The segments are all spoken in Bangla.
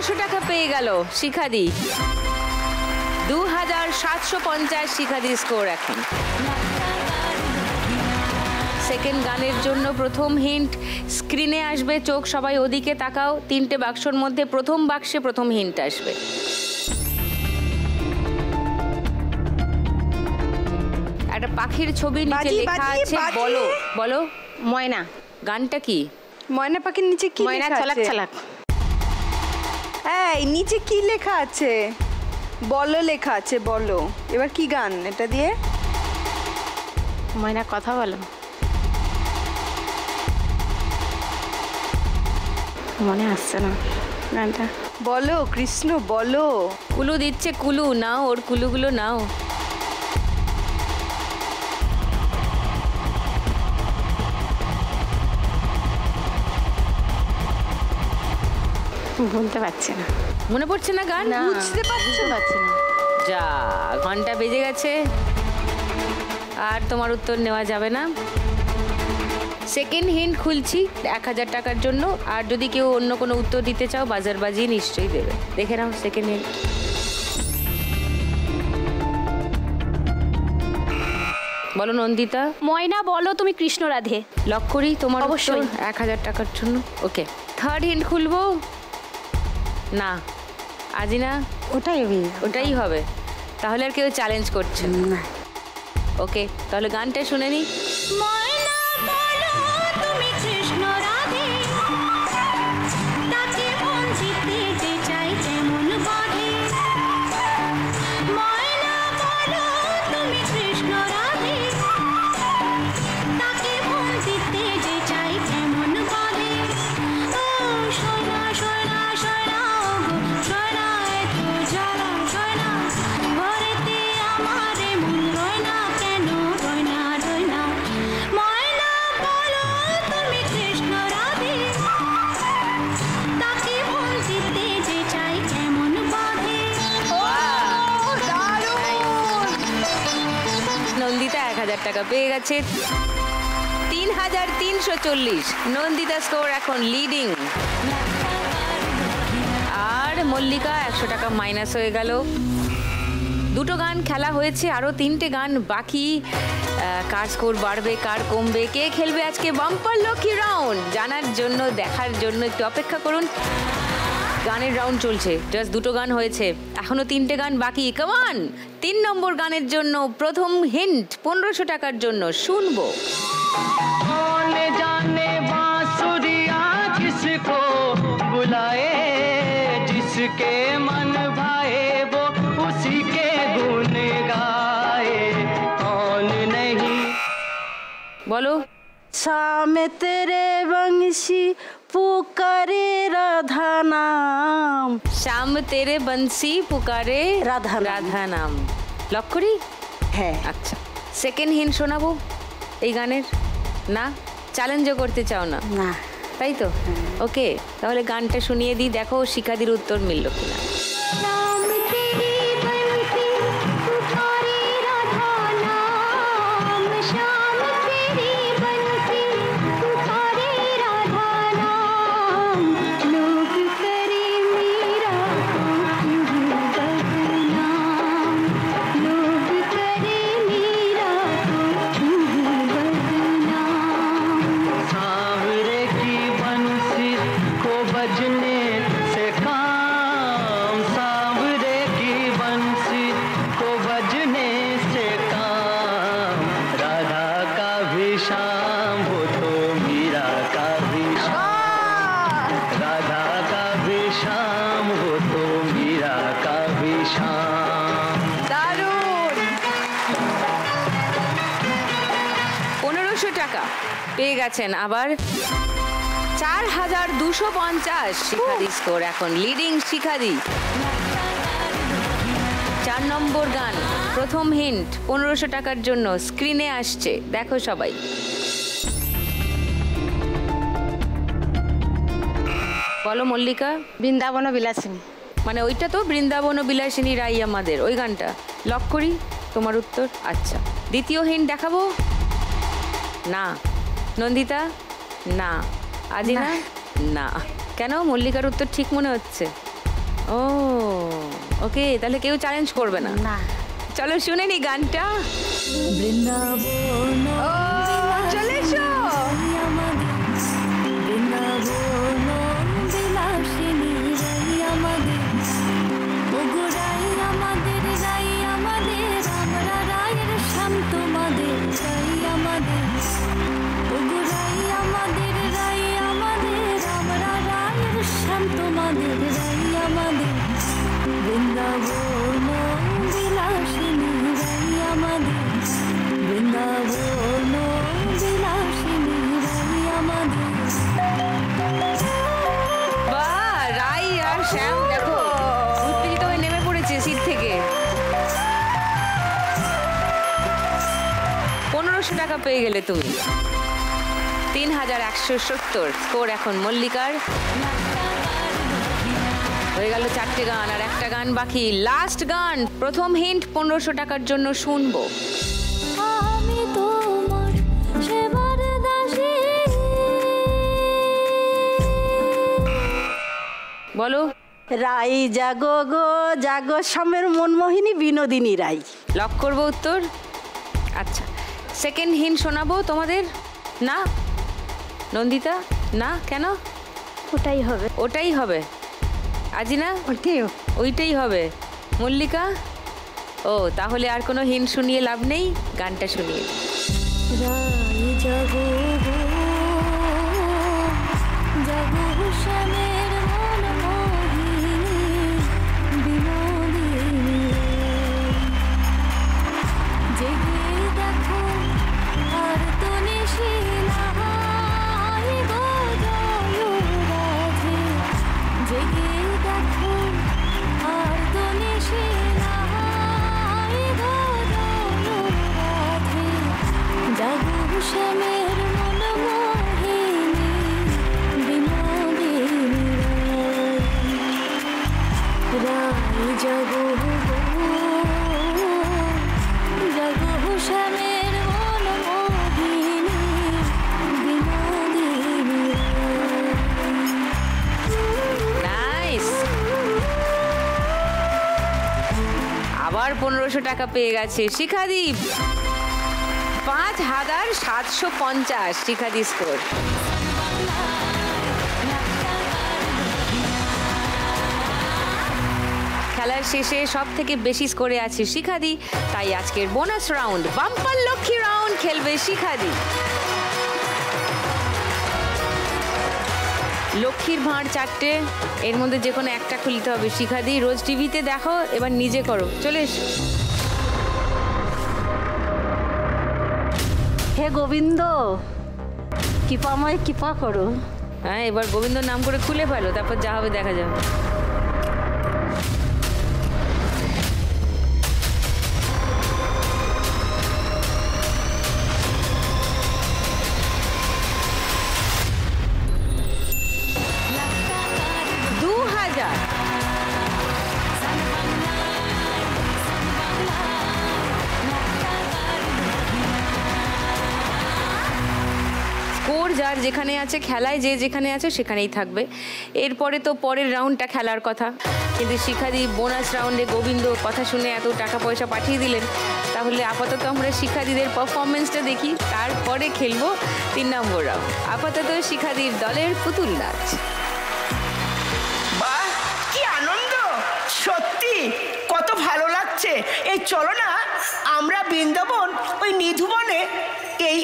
1500 টাকা পেয়ে গেল শিখাদি। 2750 শিখাদি স্কোর এখন। সেকেন্ড গানের জন্য প্রথম হিন্ট স্ক্রিনে আসবে, চোখ সবাই ওদিকে তাকাও। 3টে বাক্সর মধ্যে প্রথম বাক্সে প্রথম হিন্ট আসবে। একটা পাখির ছবি নিচে লেখা আছে, বলো বলো। ময়না। গানটা কি? ময়না পাখির নিচে কি ময়না লেখা ছলাক আছে? ছলাক। এই নিচে কি লেখা আছে? বলো লেখা আছে, বলো। এবার কি গান এটা দিয়ে? ময়না কথা বলো। মনে আসছে না গানটা। বলো কৃষ্ণ বলো। কুলু দিচ্ছে, কুলু নাও, ওর কুলুগুলো নাও। বলতে পারছি না। মনে পড়ছে না গান? বুঝতে পারছো? পারছি না। যা, ঘন্টা বেজে গেছে, আর তোমার উত্তর নেওয়া যাবে না। সেকেন্ড হিন্ট খুলছি 1000 টাকার জন্য। আর যদি কেউ অন্য কোনো উত্তর দিতে চাও বাজার বাজিয়ে নিশ্চয়ই দেবে। দেখে নাও সেকেন্ড হিন্ট। বলো নন্দিতা। ময়না বলো তুমি কৃষ্ণ রাধে। লক করি তোমার অবশ্যই। 1000 টাকার জন্য। ওকে, থার্ড হিন্ট খুলবো না আজি না, ওটাই হবে। তাহলে আর কেউ চ্যালেঞ্জ করছে না। ওকে, তাহলে গানটা শুনে নি। ময়না বলো তুমি কৃষ্ণ রাধে, তাকে মন জিততে চাই যেমন বাঁধে। ময়না বলো তুমি কৃষ্ণ রাধে, তাকে মন জিততে চাই যেমন বাঁধে। ও সোনা সোনা সোনা গো সোনা, এত জ্বালা সোনা, ঘরেতে আমার মন রয় না কেন, রয় না রয় না। ময়না বলো তুমি কৃষ্ণ রাধে, তাকে মন জিততে চাই যেমন বাঁধে। নন্দিতা 1000 টাকা পেয়ে গেছে। 3340। নন্দিতা স্কোর এখন লিডিং। আর মল্লিকা 100 টাকা মাইনাস হয়ে গেল। দুটো গান খেলা হয়েছে, আরো 3টে গান বাকি। কার স্কোর বাড়বে কার কমবে, কে খেলবে আজকে বাম্পার লকি রাউন্ড, জানার জন্য দেখার জন্য একটু অপেক্ষা করুন। গানের রাউন্ড চলছে, জাস্ট দুটো গান হয়েছে, এখনো 3টে গান বাকি। কামান 3 নম্বর গানের জন্য প্রথম হিন্ট 1500 টাকার জন্য শুনবো। जाने बांसुरिया किसको बुलाए, जिसके मन भाए वो उसी के गुन गाए, कौन नहीं। বলো। सामे तेरे बंशी पुकारे राधा नाम। শ্যাম তেরে বংশী পুকারে রাধা নাম। রাধা নাম। লক করি? হ্যাঁ। আচ্ছা, সেকেন্ড হিন্ট শোনাবো এই গানের? না, চ্যালেঞ্জও করতে চাও না? না। তাই তো? ওকে, তাহলে গানটা শুনিয়ে দিই, দেখো শিখাদির উত্তর মিলল কিনা। नाम तेरी बंसी पुकारे राधा नाम, श्याम तेरी बंसी पुकारे राधा नाम, लोग करे मीरा को क्यों बदनाम, लोग करे मीरा को क्यों बदनाम। सांवरे की बंसी को बजने से काम, सांवरे की बंसी को बजने से काम, राधा का भी शाम हो तो मीरा का भी शाम, राधा का भी शाम हो तो मीरा का भी शाम। দারুণ! 1500 টাকা পেয়ে গেছেন। আবার 4250 শিখাদি স্কোর এখন লিডিং শিখাদি। 4 নম্বর গান, প্রথম হিন্ট 1500 টাকার জন্য স্ক্রিনে আসছে, দেখো সবাই। বলো মল্লিকা। বৃন্দাবন বিলাসিনী। মানে ওইটা তো বৃন্দাবন বিলাসিনী রাই আমাদের, ওই গানটা। লক করি তোমার উত্তর? আচ্ছা, দ্বিতীয় হিন্ট দেখাবো? না। নন্দিতা? না। আজিনা? না। কেন, মল্লিকার উত্তর ঠিক মনে হচ্ছে? ও ওকে, তাহলে কেউ চ্যালেঞ্জ করবে না। না চলো শুনে নি গানটা। বৃন্দাবন ও চলে এসো। বৃন্দাবন বিলাসিনী রাই আমাদের, ওগো রাই আমাদের, রাই আমাদের, আমরা রায়ের শ্যাম তোমাদের, রাই আমাদের, ওগো রাই আমাদের, রাই আমাদের, আমরা রায়ের শ্যাম তোমাদের, রাই আমাদের। বৃন্দাবন বিলাসিনী রাই আমাদের, বৃন্দাবন বিলাসিনী রাই আমাদের। বাহ, রাই আর শ্যাম দেখো উত্তেজিত হয়ে নেমে পড়েছে সিট থেকে। 1500 টাকা পেয়ে গেলে তুমি। 3170 স্কোর এখন মল্লিকার। হয়ে গেল 4টে গান আর একটা গান বাকি। লাস্ট গান, প্রথম হিন্ট 1500 টাকার জন্য শুনবো। আমি তোমার সেবার দাসী। বলো। রাই জাগো গো জাগো শ্যামের মনমোহিনী বিনোদিনী রাই। লক করবো উত্তর? আচ্ছা, সেকেন্ড হিন্ট শোনাবো তোমাদের? না নন্দিতা, না কেন? ওটাই হবে। ওটাই হবে আজিনা? ওটাই ওইটাই হবে মল্লিকা? ও তাহলে আর কোনো হিন্ট শুনিয়ে লাভ নেই, গানটা শুনিয়ে। রাই জাগো গো জাগো শ্যামের মনমোহিনী বিনোদিনী, জেগে দেখো আর তো নিশি নাই গো জয় রাধে, জেগে দেখো আর তো নিশি নাই গো জয় রাধে, জাগো শ্যামের মনমোহিনী বিনোদিনী রাই জাগো জাগো শ্যামের মনমোহিনী বিনোদিনী। নাইস, আবার 1500 টাকা পেয়ে গেছে শিখাদীপ। 5750 শিখাদি স্কোর। খেলার শেষে সব থেকে বেশি স্কোরে আছে শিখাদি, তাই আজকের bonus round bumper Lakshmi round খেলবে শিখাদি। লক্ষ্মীর ভাঁড় 4টে, এর মধ্যে যে কোনো একটা খুলতে হবে। শিখাদি রোজ টিভিতে দেখো, এবার নিজে করো, চলে এসো। হে গোবিন্দ কৃপাময় কৃপা করো। হ্যাঁ, এবার গোবিন্দর নাম করে খুলে ফেলো, তারপর যা হবে দেখা যাবে। স্কোর যার যেখানে আছে, খেলায় যে যেখানে আছে সেখানেই থাকবে। এরপরে তো পরের রাউন্ডটা খেলার কথা, কিন্তু শিখাদি বোনাস রাউন্ডে গোবিন্দ কথা শুনে এত টাকা পয়সা পাঠিয়ে দিলেন, তাহলে আপাতত আমরা শিখাদিদের পারফরমেন্সটা দেখি, তারপরে খেলবো 3 নম্বর রাউন্ড। আপাতত শিখাদির দলের পুতুল নাচ। বাহ, কি আনন্দ! সত্যি কত ভালো লাগছে। এই চলো না আমরা বৃন্দাবন ওই নিধুবনে এই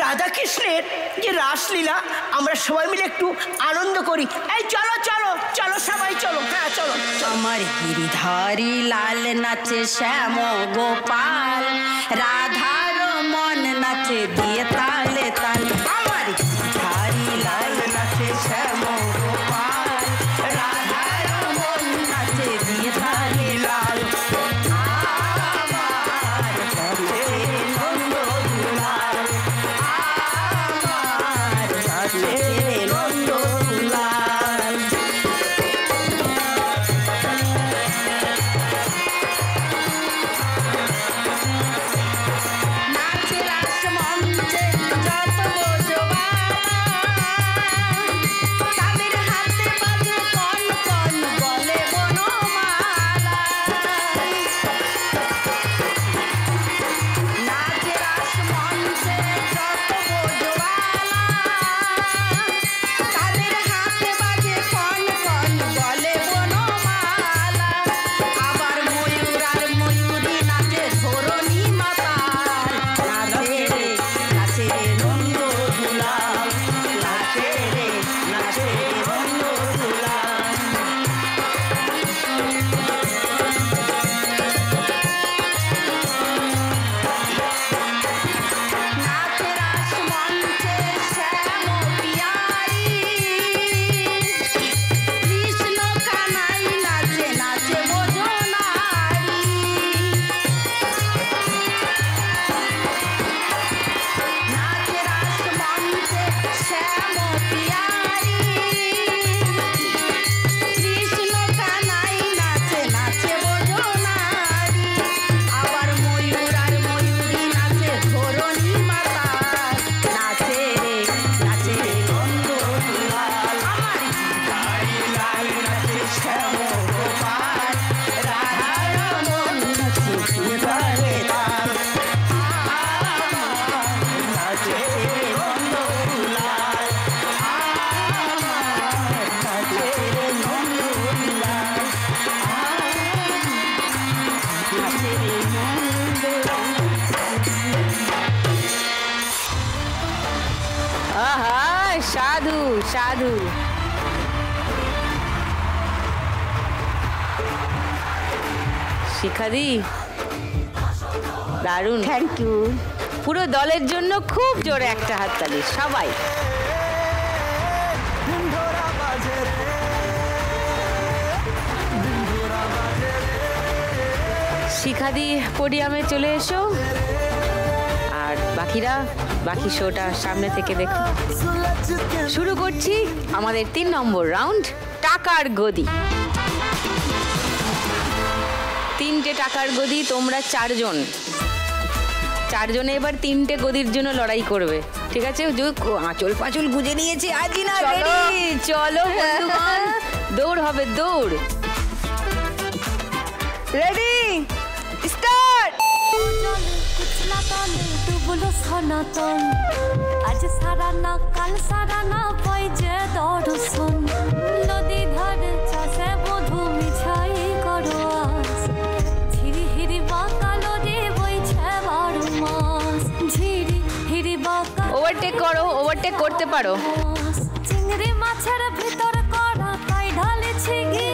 রাধাকৃষ্ণের যে রাসলীলা আমরা সবাই মিলে একটু আনন্দ করি। এই চলো চলো চলো সবাই চলো, হ্যাঁ চলো। আমার গিরিধারী লাল নাচে শ্যাম গোপাল, রাধার মন নাচে দিয়ে তালে তালে। আমার গিরিধারী লাল নাচে শ্যাম গোপাল, রাধার মন নাচে দিয়ে তালে লাল। নাচে রাসমঞ্চে সাধু। শিখাদি দারুণ, থ্যাংক ইউ। পুরো দলের জন্য খুব জোরে একটা হাততালি সবাই। শিখাদি পোডিয়ামে চলে এসো, আর বাকিরা বাকি শোটা সামনে থেকে দেখো। শুরু করছি আমাদের 3 নম্বর রাউন্ড, টাকার গদি। 3টে টাকার গদি, তোমরা 4 জন। 4 জনে এবার 3টে গদির জন্য লড়াই করবে, ঠিক আছে? আঁচল পাঁচল গুজে নিয়েছে আজিনা, রেডি? চলো বন্ধুগণ, দৌড় হবে, দৌড়। Ready, start. কুচলা তলে ডুবলো সনাতন, আজ সারা না কাল সারা না পাই যে দর্শন। নদী ধারে চাষে বধু মিছাই করো আস, ঝিরি হিরি বাঁকা নদী বইছে 12 মাস। ঝিরি হিরি বাঁকা ওভারটেক করো, ওভারটেক করতে পারো। চিংড়ি মাছের ভিতর করা তাই ঢালেছি ঘি,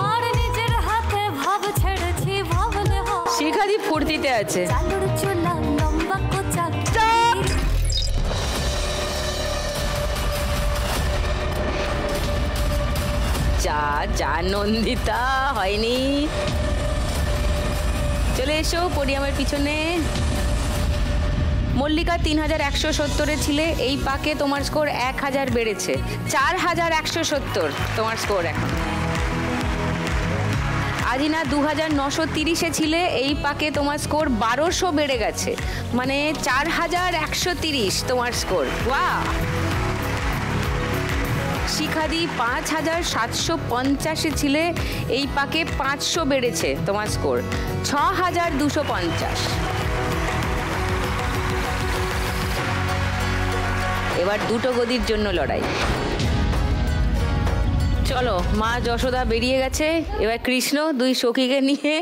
আর নিজের হাতে ভাব ছেড়েছি ভাবলে হয়। শিখাদি ফুর্তিতে আছে। চালুর চুলা লম্বা কোচা যা যা নন্দিতা, হয়নি। চলে এসো পোডিয়ামের পিছনে। মল্লিকা 3170-এ ছিলে, এই পাকে তোমার স্কোর 1000 বেড়েছে, 4170 তোমার স্কোর এখন। আজিনা 2930-এ ছিলে, এই পাকে তোমার স্কোর 1200 বেড়ে গেছে, মানে 4130 তোমার স্কোর। ওয়াও। শিখাদি 5750-এ ছিলে, এই পাকে 500 বেড়েছে তোমার স্কোর, 6250। এবার 2টো গদির জন্য লড়াই। চলো, মা যশোদা বেরিয়ে গেছে, এবার কৃষ্ণ 2 সখীকে নিয়ে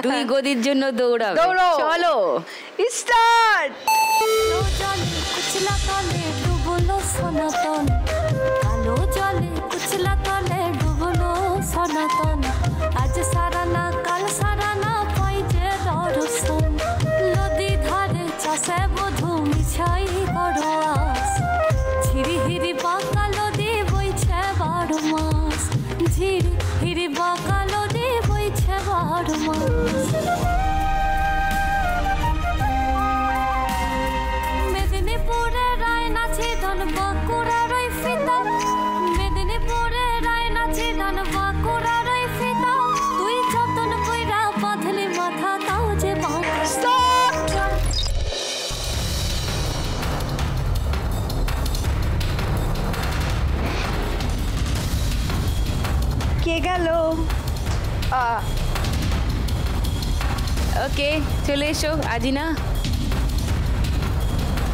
2 গদির জন্য দৌড়াবে। দৌড়ো। চলো স্টার্ট। কালো জলে কুচলা তলে ডুবলো সনাতন, কালো জলে কুচলা তলে ডুবলো সনাতন। আজ সারা না কাল সারা না পাই যে দর্শন। নদী ধারে চাষে বধু মিছাই করো আস, ঝিরি হিরি বাঁকা নদী বইছে 12 মাস। ঝিরি হিরি বাঁকা নদী বইছে 12 মাস। মেদিনীপুরে রায় নাচে ধন বাঁকুড়ার ওই ফিতা, মেদিনীপুরে রায় নাচে ধন বাঁকুড়ার ওই ফিতা। তুই যতন কইরা বাঁধলি মাথা তাও যে বাঁকা। কে গেল? ওকে, চলে এসো আজিনা।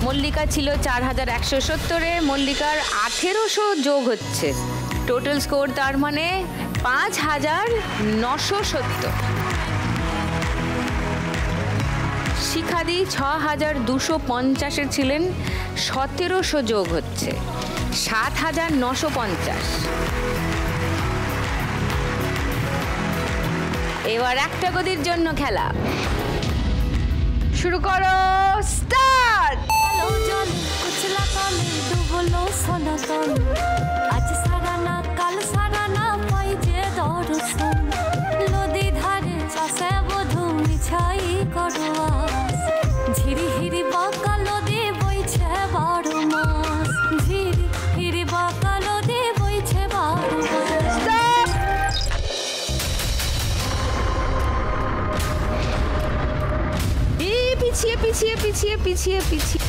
মল্লিকা ছিল 4170-এ, মল্লিকার 1800 যোগ হচ্ছে, টোটাল স্কোর তার মানে 5970। শিখাদি 6250-এ ছিলেন, 1700 যোগ হচ্ছে, 7950। এবার একটা গদির জন্য খেলা শুরু করো, স্টার্ট। কালো জলে কুচলা তলে ডুবলো সনাতন, আজ সারা না কাল সারা না পাই যে দর্শন। নদী ধারে চাষে বধু মিছাই করো আস, ঝিরি হিরি বাঁকা নদী বইছে 12 মাস। ঝিরি হিরি বাঁকা নদী বইছে 12 মাস। পিছিয়ে পিছিয়ে পিছিয়ে পিছিয়ে পিছিয়ে।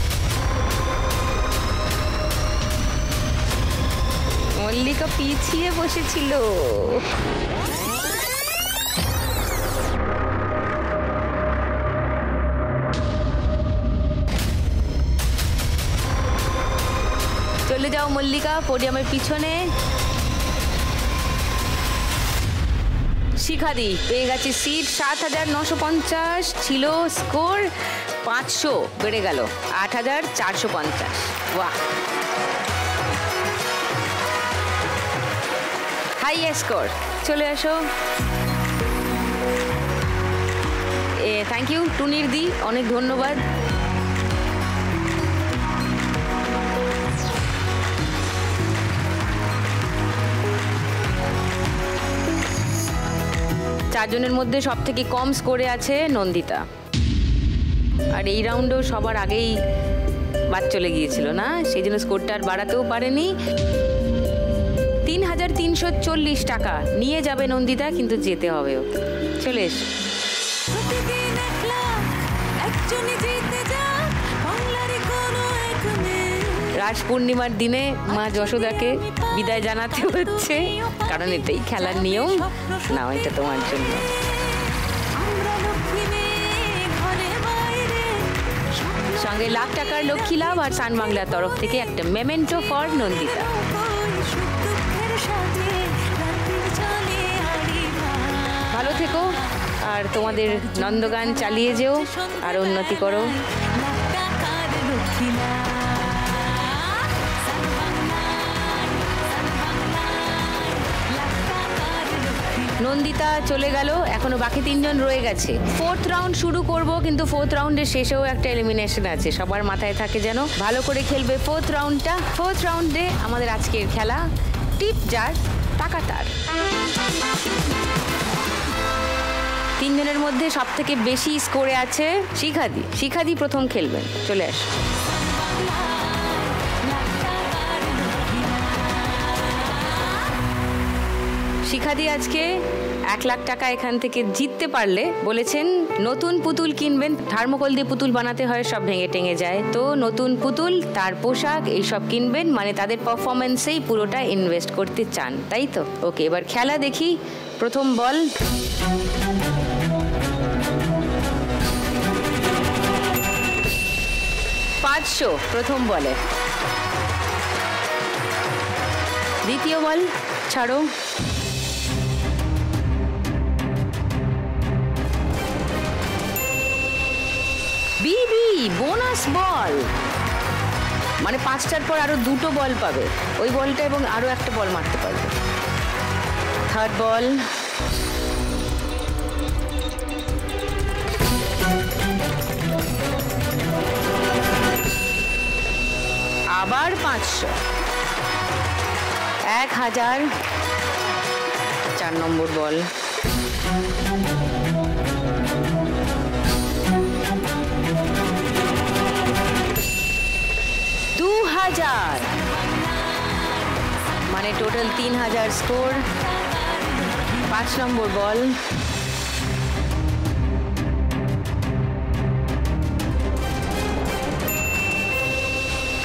মল্লিকা পিছিয়ে বসেছিল। চলে যাও মল্লিকা পোডিয়ামের পিছনে। শিখাদি পেয়ে গেছে সিট 7950, ছিল স্কোর 500 বেড়ে গেল 8450। বাহ। Highest score. চলে আসো। থ্যাংক ইউ টুনির দি, অনেক ধন্যবাদ। চারজনের মধ্যে সব থেকে কম স্কোরে আছে নন্দিতা। আর এই রাউন্ডেও সবার আগেই বাদ চলে গিয়েছিল না, সেই জন্য স্কোরটা আর বাড়াতেও পারেনি। 3,340 টাকা নিয়ে যাবে নন্দিতা, কিন্তু যেতে হবে ওকে। চলে এস। রাস পূর্ণিমার দিনে মা যশোদাকে বিদায় জানাতে হচ্ছে, কারণ এটাই খেলার নিয়ম। না, এটা তোমার জন্য। সঙ্গে লাখ টাকার লক্ষ্মী লাভ আর সান বাংলার তরফ থেকে একটা মেমেন্টো ফর নন্দিতা। ভালো থেকো আর তোমাদের নন্দগান চালিয়ে যেও আর উন্নতি করো। নন্দিতা চলে গেল, এখনো বাকি 3 জন রয়ে গেছে। 4th রাউন্ড শুরু করব, কিন্তু 4th রাউন্ডের শেষেও একটা এলিমিনেশন আছে, সবার মাথায় থাকে যেন। ভালো করে খেলবে 4th রাউন্ডটা। 4th রাউন্ডে আমাদের আজকের খেলা টিপ জার টাকা তার। 3 জনের মধ্যে সব থেকে বেশি স্কোরে আছে শিখাদি। শিখাদি প্রথম খেলবেন, চলে আস। শিখাদি আজকে 1 লাখ টাকা এখান থেকে জিততে পারলে বলেছেন নতুন পুতুল কিনবেন। থার্মোকল দিয়ে পুতুল বানাতে হয়, সব ভেঙে টেঙে যায়, তো নতুন পুতুল, তার পোশাক এইসব কিনবেন, মানে তাদের পারফরমেন্সেই পুরোটা ইনভেস্ট করতে চান, তাই তো? ওকে, এবার খেলা দেখি। প্রথম বল। $500 প্রথম বলে। দ্বিতীয় বল ছাড়ো। বিবি বোনাস বল, মানে 5টার পর আরো 2টো বল পাবে, ওই বলটা এবং আরো একটা বল মারতে পারবে। থার্ড বল। আবার 500, 1000। 4 নম্বর বল। 2000, মানে টোটাল 3000 স্কোর। 5 নম্বর বল।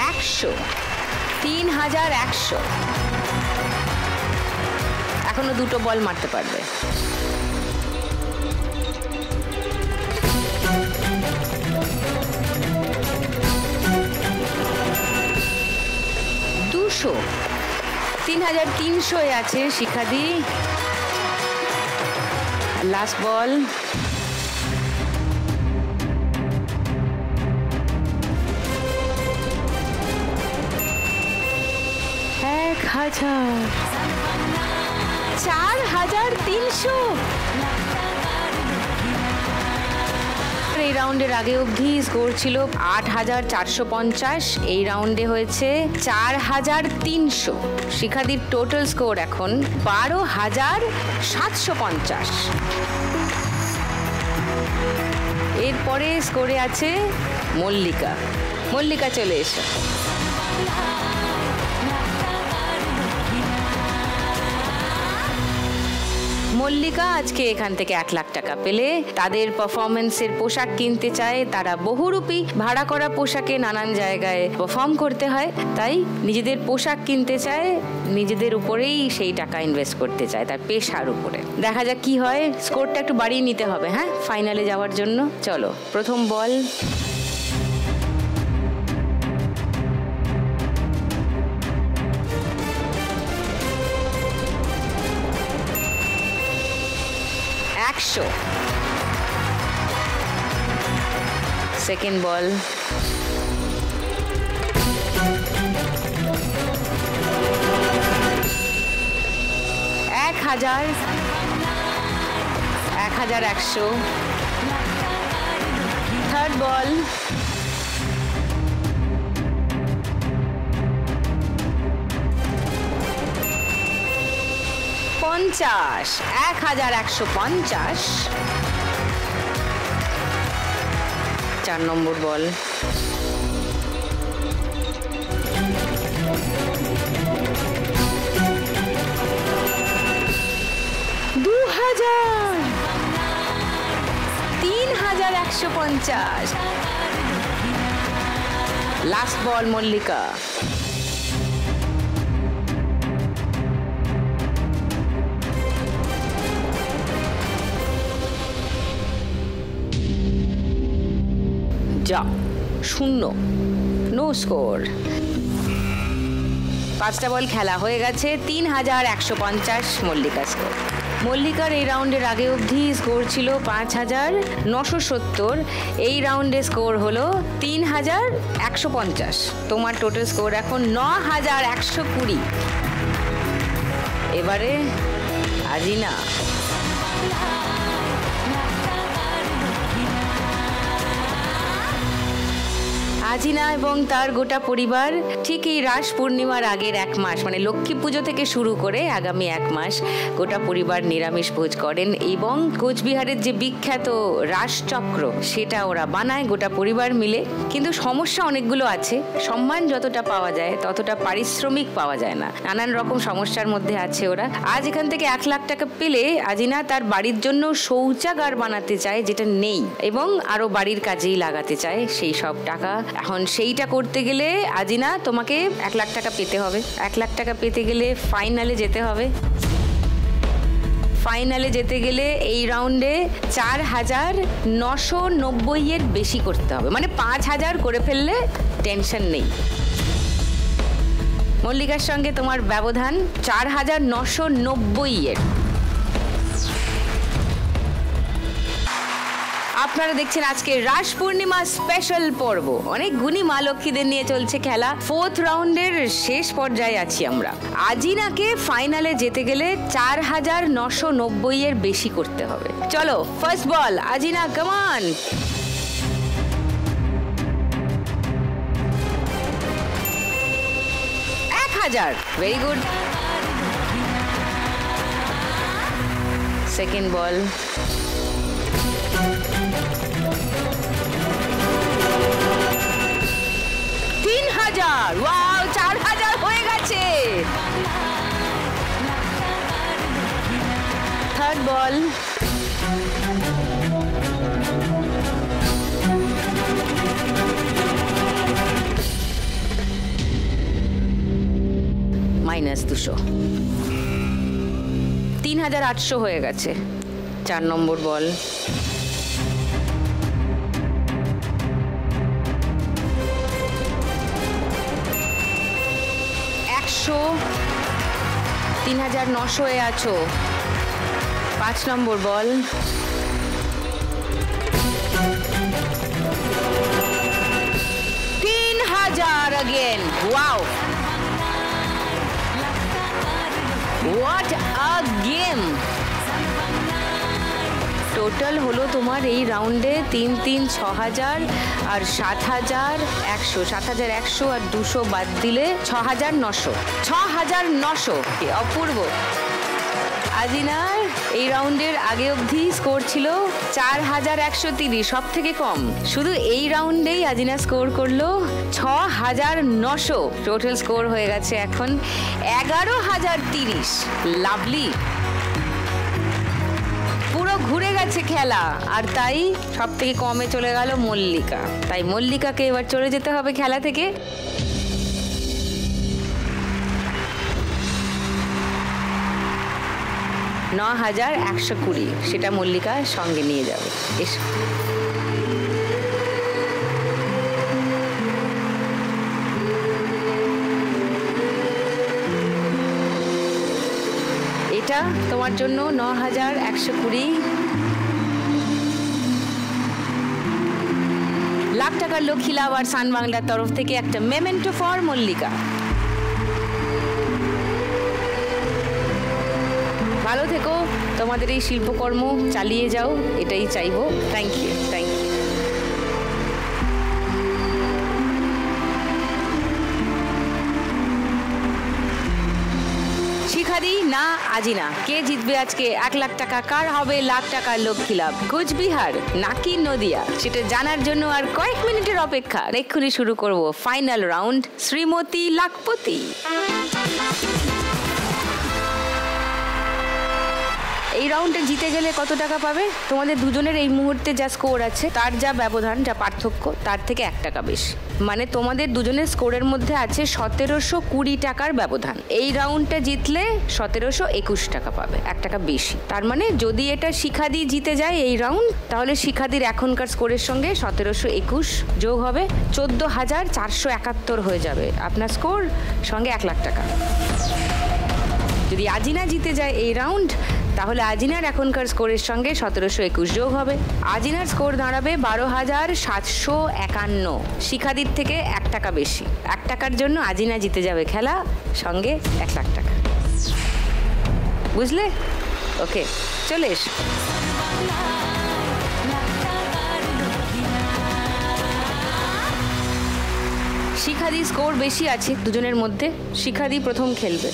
100, 3100। এখনো 2টো বল মারতে পারবে। 200, 3300 আছে শিখাদি। লাস্ট বল। 1000, 4300। এই রাউন্ডের আগে অবধি স্কোর ছিল 8450, এই রাউন্ডে হয়েছে 4300। শিখাদির টোটাল স্কোর এখন 12750। এরপরে স্কোরে আছে মল্লিকা। মল্লিকা চলে এসো। মল্লিকা আজকে এখান থেকে 1 লাখ টাকা পেলে তাদের পারফরমেন্সের পোশাক কিনতে চায়। তারা বহুরূপী ভাড়া করা পোশাকে নানান জায়গায় পারফর্ম করতে হয়, তাই নিজেদের পোশাক কিনতে চায়, নিজেদের উপরেই সেই টাকা ইনভেস্ট করতে চায়, তার পেশার উপরে। দেখা যাক কি হয়। স্কোরটা একটু বাড়িয়ে নিতে হবে, হ্যাঁ, ফাইনালে যাওয়ার জন্য। চলো, প্রথম ball. Second ball. 1000, 1000, 1100, third ball, 50, 1150, 4 নম্বর বল, 2000, 3150, লাস্ট বল মল্লিকা, যা 0, নো স্কোর। 5টা বল খেলা হয়ে গেছে, 3150 মল্লিকা স্কোর। মল্লিকার এই রাউন্ডের আগে অবধি স্কোর ছিল 5970, এই রাউন্ডে স্কোর হলো 3150। তোমার টোটাল স্কোর এখন 9120। এবারে আজিনা। আজিনা এবং তার গোটা পরিবার ঠিক এই রাস পূর্ণিমার আগের 1 মাস মানে লক্ষ্মী পুজো থেকে শুরু করে আগামী 1 মাস গোটা পরিবার নিরামিষ ভোজ করেন এবং কোচবিহারের যে বিখ্যাত রাস চক্র সেটা ওরা বানায় গোটা পরিবার মিলে। কিন্তু সমস্যা অনেকগুলো আছে, সম্মান যতটা পাওয়া যায় ততটা পারিশ্রমিক পাওয়া যায় না, নানান রকম সমস্যার মধ্যে আছে ওরা। আজ এখান থেকে 1 লাখ টাকা পেলে আজিনা তার বাড়ির জন্য শৌচাগার বানাতে চায় যেটা নেই এবং আরো বাড়ির কাজেই লাগাতে চায় সেই সব টাকা। এখন সেইটা করতে গেলে আজিনা তোমাকে 1 লাখ টাকা পেতে হবে। 1 লাখ টাকা পেতে গেলে ফাইনালে যেতে হবে। ফাইনালে যেতে গেলে এই রাউন্ডে 4990 এর বেশি করতে হবে, মানে 5000 করে ফেললে টেনশন নেই। মল্লিকার সঙ্গে তোমার ব্যবধান 4990 এর। আপনারা দেখছেন আজকে রাস পূর্ণিমা স্পেশাল পর্ব। অনেক গুণী মা লক্ষ্মীদের নিয়ে চলছে খেলা। 4th রাউন্ডের শেষ পর্যায়ে আছি আমরা। আজিনাকে ফাইনালে যেতে গেলে 4990 এর বেশি করতে হবে। চলো ফার্স্ট বল আজিনা, come on. 1000, very good. Second ball, 3000, wow 4000 হয়ে গেছে। থার্ড বল, -200, 3800 হয়ে গেছে। 4 নম্বর বল, 3900 এ আছো। 5 নম্বর বল, 3000 again, wow, what a game। Total হলো তোমার এই রাউন্ডে 3 6000 আর 7100, 7100 আর 200 বাদ দিলে 6900। অপূর্ব। আজিনার এই রাউন্ডের আগে অবধি স্কোর ছিল 4130, সব থেকে কম। শুধু এই রাউন্ডেই আজিনা স্কোর করলো 6900। টোটাল স্কোর হয়ে গেছে এখন 11030। লাভলি, পুরো ঘুরে গেছে খেলা। আর তাই সব থেকে কমে চলে গেল মল্লিকা। তাই মল্লিকাকে এবার চলে যেতে হবে খেলা থেকে। $9120, সেটা মল্লিকা সঙ্গে নিয়ে যাবে। এসো। এটা তোমার জন্য 9120। লাখ টাকার লক্ষ্মী লাভ আর সান বাংলার তরফ থেকে একটা মেমেন্টো ফর মল্লিকা। ভালো থেকো, তোমাদের এই শিল্পকর্ম চালিয়ে যাও, এটাই চাইবো। Thank you, thank you. শিখাদি না আজিনা, কে জিতবে আজকে 1 লাখ টাকা, কার হবে লাখ টাকার লক্ষ্মী লাভ? কোচবিহার নাকি নদিয়া, সেটা জানার জন্য আর কয়েক মিনিটের অপেক্ষা। এক্ষুনি শুরু করব ফাইনাল রাউন্ড, শ্রীমতী লাখপতি। এই রাউন্ডে জিতে গেলে কত টাকা পাবে? তোমাদের দুজনের এই মুহূর্তে যা স্কোর আছে তার যা ব্যবধান, যা পার্থক্য, তার থেকে 1 টাকা বেশি। মানে তোমাদের দুজনের স্কোরের মধ্যে আছে 1720 টাকার ব্যবধান। এই রাউন্ডটা জিতলে 1721 টাকা পাবে, 1 টাকা বেশি। তার মানে যদি এটা শিখাদি জিতে যায় এই রাউন্ড, তাহলে শিখাদির এখনকার স্কোরের সঙ্গে 1721 যোগ হবে 14,471 হয়ে যাবে আপনার স্কোর, সঙ্গে 1 লাখ টাকা। যদি আজিনা জিতে যায় এই রাউন্ড, তাহলে আজিনার এখনকার স্কোরের সঙ্গে 1721 যোগ হবে, আজিনার স্কোর দাঁড়াবে 12,751। শিখাদির থেকে 1 টাকা বেশি। 1 টাকার জন্য আজিনা জিতে যাবে খেলা, সঙ্গে 1 লাখ টাকা। বুঝলে? ওকে, চলে এসো। শিখাদি স্কোর বেশি আছে দুজনের মধ্যে, শিখাদি প্রথম খেলবে।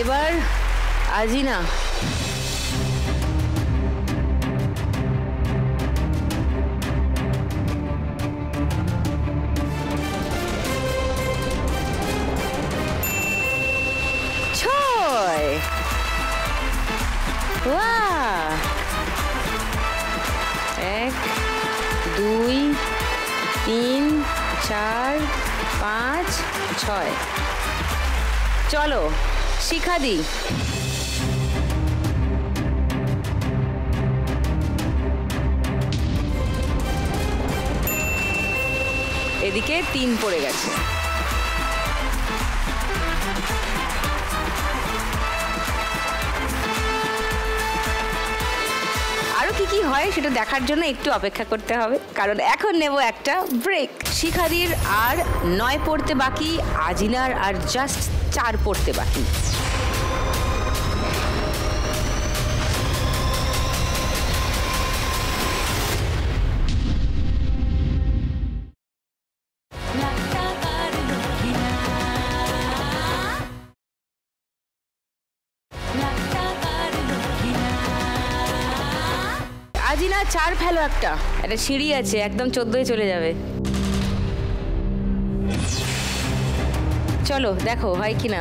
এবার আজিনা, ছয়। বাহ! 1 2 3 4 5 6। চলো শিখাদি, এদিকে 3 পড়ে গেছে। আরো কি হয় সেটা দেখার জন্য একটু অপেক্ষা করতে হবে, কারণ এখন নেব একটা ব্রেক। শিখাদির আর 9 পড়তে বাকি, আজিনার আর জাস্ট 4 পড়তে বাকি। আজিনা 4 ফেলো, একটা সিঁড়ি আছে, একদম 14 চলে যাবে। চলো দেখো হয় কিনা।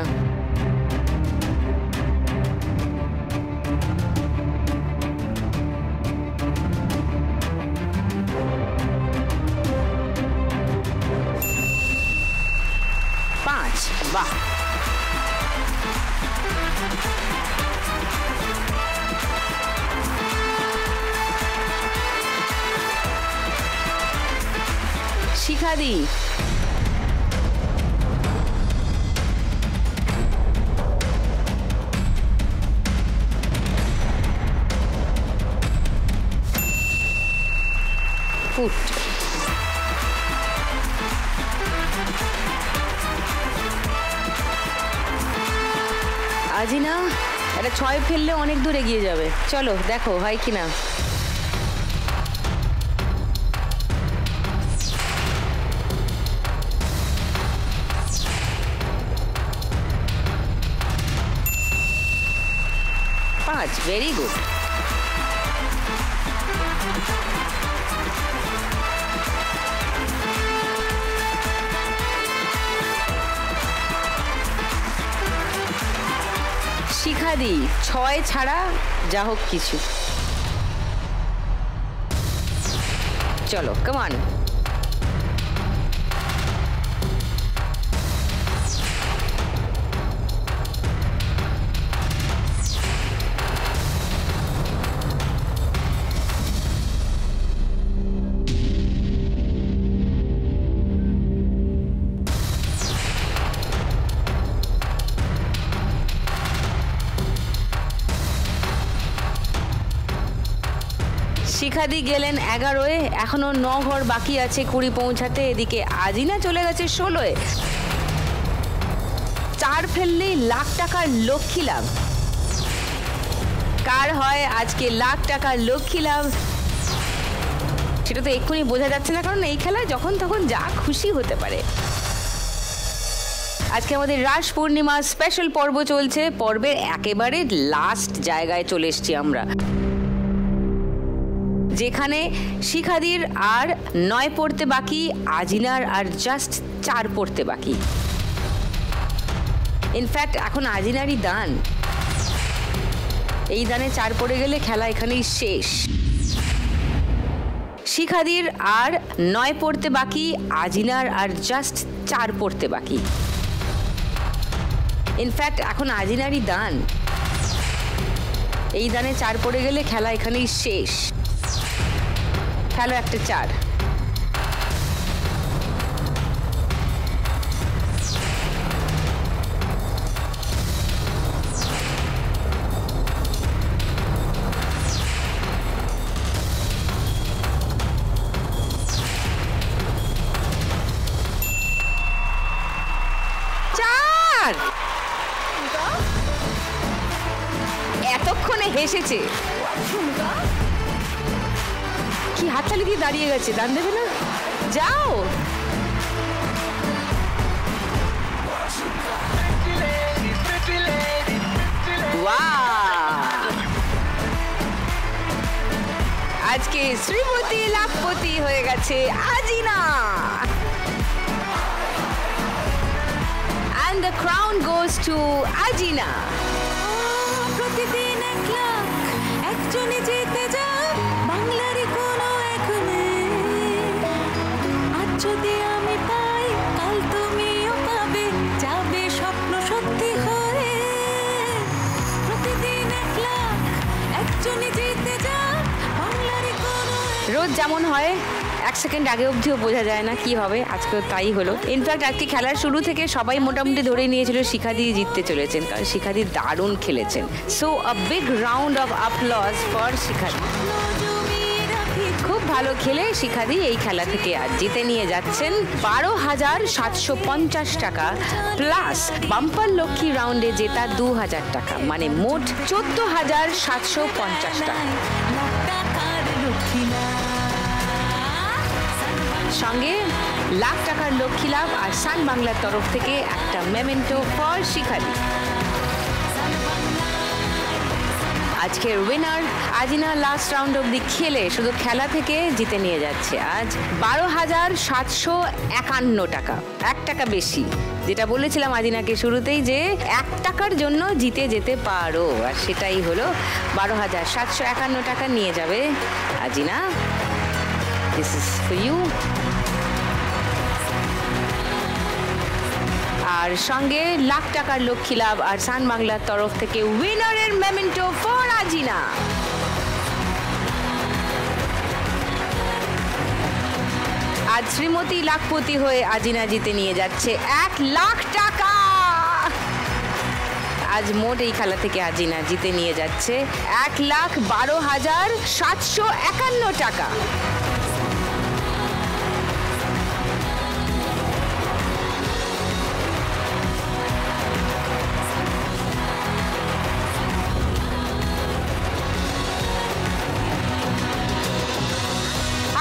পাঁচ, বাহ। শিখাদি, ফুট। আজিনা একটা 6 ফেললে অনেক দূর এগিয়ে যাবে। চলো দেখো হয় কিনা। পাঁচ, ভেরি গুড। শিখাদি 6 ছাড়া যা হোক কিছু। চলো কামান। শিখাদি গেলেন 11-এ, এখনো 9 ঘর বাকি আছে 20 পৌঁছাতে। এদিকে আজিনা চলে গেছে 16-এ। 4 ফেললেই লাখ টাকার লক্ষ্মী লাভ। কার হয় আজকে লাখ টাকার লক্ষ্মী লাভ সেটা তো এক্ষুনি বোঝা যাচ্ছে না, কারণ এই খেলায় যখন তখন যা খুশি হতে পারে। আজকে আমাদের রাস পূর্ণিমা স্পেশাল পর্ব চলছে। পর্বের একেবারে লাস্ট জায়গায় চলে এসেছি আমরা, যেখানে শিখাদির আর 9 পড়তে বাকি, আজিনার আর জাস্ট 4 পড়তে বাকি। ইনফ্যাক্ট এখন আজিনারই দান। এই দানে 4 পড়ে গেলে খেলা এখানেই শেষ। শিখাদির আর 9 পড়তে বাকি, আজিনার আর জাস্ট 4 পড়তে বাকি। ইনফ্যাক্ট এখন আজিনারই দান। এই দানে 4 পড়ে গেলে খেলা এখানেই শেষ। খেলো একটা 4। এতক্ষণে হেসেছে, কি হাততালি দিয়ে দাঁড়িয়ে গেছে, দান দেবে না? যাও। আজকে শ্রীমতী লাখপতি হয়ে গেছে আজিনা। And the crown goes to Ajina. প্রতিদিন 1 লাখ একজনই জিতে যায় বাংলারই কোনো এক নেই। আজ যদি আমি পাই কাল তুমিও পাবে, যাবে স্বপ্ন সত্যি হয়ে। প্রতিদিন 1 লাখ একজনই জিতে যায় বাংলারই কোনো। রোজ যেমন হয় 1 সেকেন্ড আগে অবধিও বোঝা যায় না কি হবে, আজকেও তাই হলো। ইনফ্যাক্ট আজকে খেলার শুরু থেকে সবাই মোটামুটি ধরে নিয়েছিল শিখাদি জিততে চলেছেন, কারণ শিখাদি দারুণ খেলেছেন। So a big round of applause for শিখাদি। খুব ভালো খেলে শিখাদি এই খেলা থেকে আজ জিতে নিয়ে যাচ্ছেন 12,750 টাকা প্লাস বাম্পার লক্ষ্মী রাউন্ডে জেতা 2,000 টাকা, মানে মোট 14,750 টাকা। সঙ্গে লাখ টাকার লক্ষ্মী লাভ আর সান বাংলার তরফ থেকে একটা মেমেন্টো ফর শিখাদি। আজকের উইনার আজিনা লাস্ট রাউন্ড অব্দি খেলে শুধু খেলা থেকে জিতে নিয়ে যাচ্ছে আজ 12,751 টাকা, 1 টাকা বেশি। যেটা বলেছিলাম আজিনাকে শুরুতেই যে 1 টাকার জন্য জিতে যেতে পারো, আর সেটাই হলো। 12,751 টাকা নিয়ে যাবে আজিনা। This is for you. আর সঙ্গে লাখ টাকার লক্ষ্মী লাভ আর সান বাংলার তরফ থেকে উইনারের মেমেন্টো ফর আজিনা। আজ শ্রীমতী লাখপতি হয়ে আজিনা জিতে নিয়ে যাচ্ছে 1 লাখ টাকা। আজ মোট এই খেলা থেকে আজিনা জিতে নিয়ে যাচ্ছে 1,12,751 টাকা।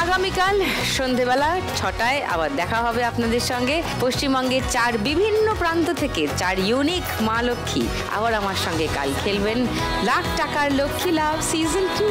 আগামীকাল সন্ধেবেলা 6টায় আবার দেখা হবে আপনাদের সঙ্গে। পশ্চিমবঙ্গের 4 বিভিন্ন প্রান্ত থেকে 4 ইউনিক মা লক্ষ্মী আবার আমার সঙ্গে কাল খেলবেন লাখ টাকার লক্ষ্মী লাভ সিজন 2।